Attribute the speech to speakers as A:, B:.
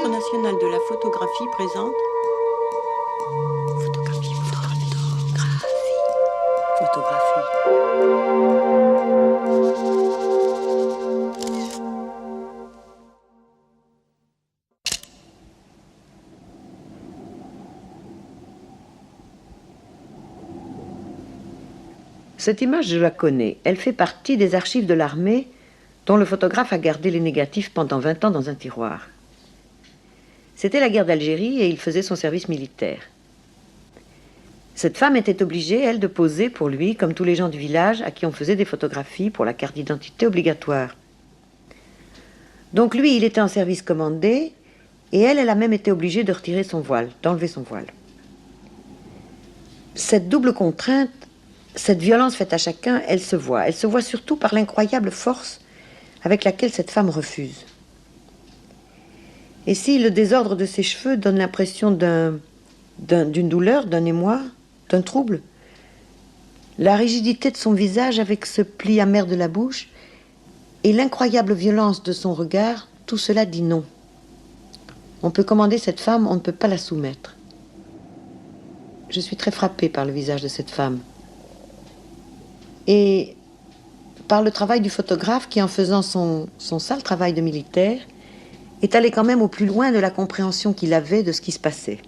A: Centre national de la photographie présente Photographie, photographie.
B: Cette image, je la connais. Elle fait partie des archives de l'armée dont le photographe a gardé les négatifs pendant 20 ans dans un tiroir. C'était la guerre d'Algérie et il faisait son service militaire. Cette femme était obligée, elle, de poser pour lui, comme tous les gens du village à qui on faisait des photographies pour la carte d'identité obligatoire. Donc lui, il était en service commandé et elle a même été obligée de retirer son voile, d'enlever son voile. Cette double contrainte, cette violence faite à chacun, elle se voit. Elle se voit surtout par l'incroyable force avec laquelle cette femme refuse. Et si le désordre de ses cheveux donne l'impression d'une douleur, d'un émoi, d'un trouble, la rigidité de son visage avec ce pli amer de la bouche et l'incroyable violence de son regard, tout cela dit non. On peut commander cette femme, on ne peut pas la soumettre. Je suis très frappée par le visage de cette femme. Et par le travail du photographe qui, en faisant son sale travail de militaire, est allé quand même au plus loin de la compréhension qu'il avait de ce qui se passait.